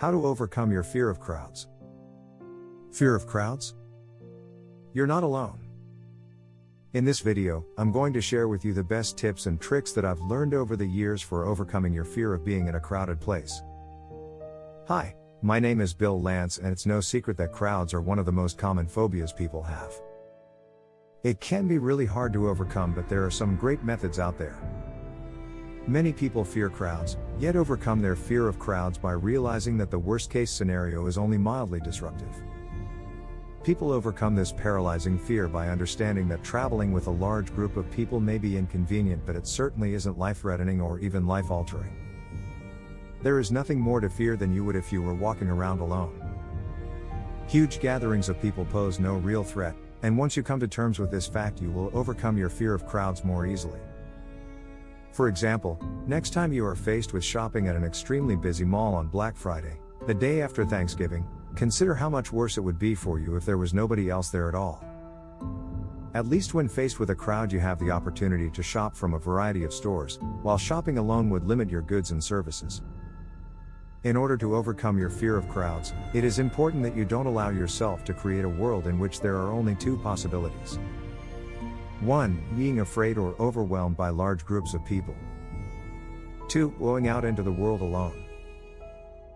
How to overcome your fear of crowds. Fear of crowds? You're not alone. In this video, I'm going to share with you the best tips and tricks that I've learned over the years for overcoming your fear of being in a crowded place. Hi, my name is Bill Lantz, and it's no secret that crowds are one of the most common phobias people have. It can be really hard to overcome, but there are some great methods out there. Many people fear crowds, yet overcome their fear of crowds by realizing that the worst-case scenario is only mildly disruptive. People overcome this paralyzing fear by understanding that traveling with a large group of people may be inconvenient, but it certainly isn't life-threatening or even life-altering. There is nothing more to fear than you would if you were walking around alone. Huge gatherings of people pose no real threat, and once you come to terms with this fact, you will overcome your fear of crowds more easily. For example, next time you are faced with shopping at an extremely busy mall on Black Friday, the day after Thanksgiving, consider how much worse it would be for you if there was nobody else there at all. At least when faced with a crowd, you have the opportunity to shop from a variety of stores, while shopping alone would limit your goods and services. In order to overcome your fear of crowds, it is important that you don't allow yourself to create a world in which there are only two possibilities. 1. Being afraid or overwhelmed by large groups of people. 2. Going out into the world alone.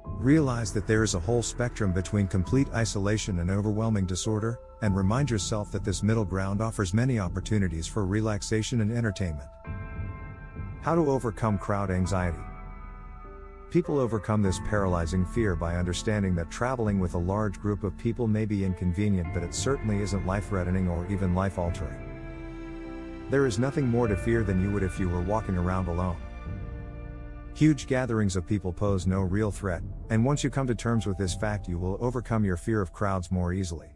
Realize that there is a whole spectrum between complete isolation and overwhelming disorder, and remind yourself that this middle ground offers many opportunities for relaxation and entertainment. How to overcome crowd anxiety. People overcome this paralyzing fear by understanding that traveling with a large group of people may be inconvenient, but it certainly isn't life-threatening or even life-altering. There is nothing more to fear than you would if you were walking around alone. Huge gatherings of people pose no real threat, and once you come to terms with this fact, you will overcome your fear of crowds more easily.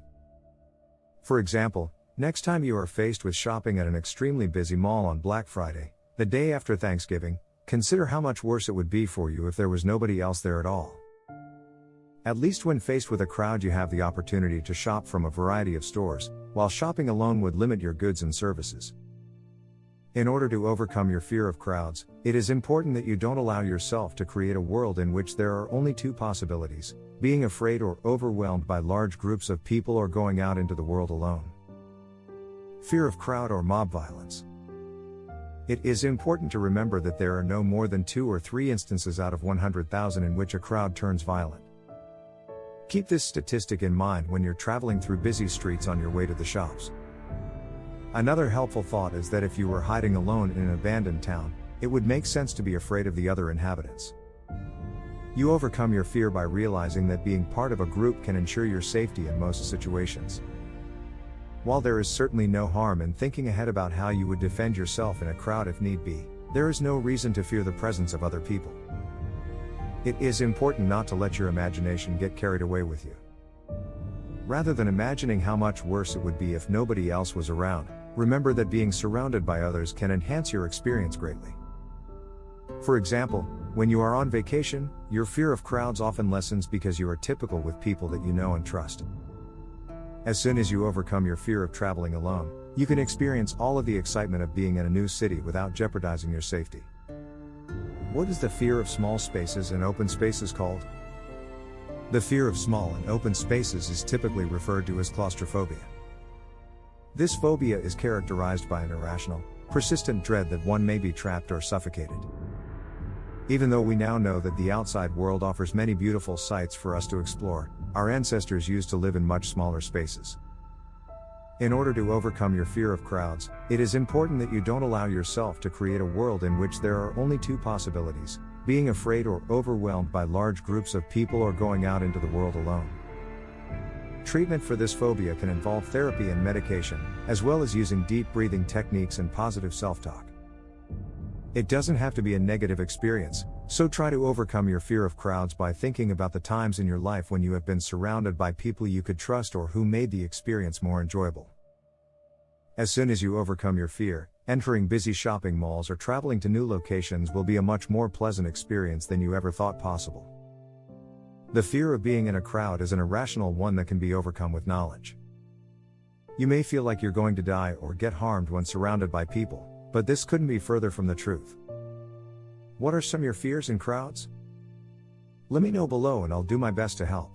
For example, next time you are faced with shopping at an extremely busy mall on Black Friday, the day after Thanksgiving, consider how much worse it would be for you if there was nobody else there at all. At least when faced with a crowd, you have the opportunity to shop from a variety of stores, while shopping alone would limit your goods and services. In order to overcome your fear of crowds, it is important that you don't allow yourself to create a world in which there are only two possibilities: being afraid or overwhelmed by large groups of people, or going out into the world alone. Fear of crowd or mob violence. It is important to remember that there are no more than 2 or 3 instances out of 100,000 in which a crowd turns violent. Keep this statistic in mind when you're traveling through busy streets on your way to the shops. Another helpful thought is that if you were hiding alone in an abandoned town, it would make sense to be afraid of the other inhabitants. You overcome your fear by realizing that being part of a group can ensure your safety in most situations. While there is certainly no harm in thinking ahead about how you would defend yourself in a crowd if need be, there is no reason to fear the presence of other people. It is important not to let your imagination get carried away with you. Rather than imagining how much worse it would be if nobody else was around, remember that being surrounded by others can enhance your experience greatly. For example, when you are on vacation, your fear of crowds often lessens because you are typical with people that you know and trust. As soon as you overcome your fear of traveling alone, you can experience all of the excitement of being in a new city without jeopardizing your safety. What is the fear of small spaces and open spaces called? The fear of small and open spaces is typically referred to as claustrophobia. This phobia is characterized by an irrational, persistent dread that one may be trapped or suffocated. Even though we now know that the outside world offers many beautiful sights for us to explore, our ancestors used to live in much smaller spaces. In order to overcome your fear of crowds, it is important that you don't allow yourself to create a world in which there are only two possibilities: being afraid or overwhelmed by large groups of people, or going out into the world alone. Treatment for this phobia can involve therapy and medication, as well as using deep breathing techniques and positive self-talk. It doesn't have to be a negative experience, so try to overcome your fear of crowds by thinking about the times in your life when you have been surrounded by people you could trust or who made the experience more enjoyable. As soon as you overcome your fear, entering busy shopping malls or traveling to new locations will be a much more pleasant experience than you ever thought possible. The fear of being in a crowd is an irrational one that can be overcome with knowledge. You may feel like you're going to die or get harmed when surrounded by people, but this couldn't be further from the truth. What are some of your fears in crowds? Let me know below and I'll do my best to help.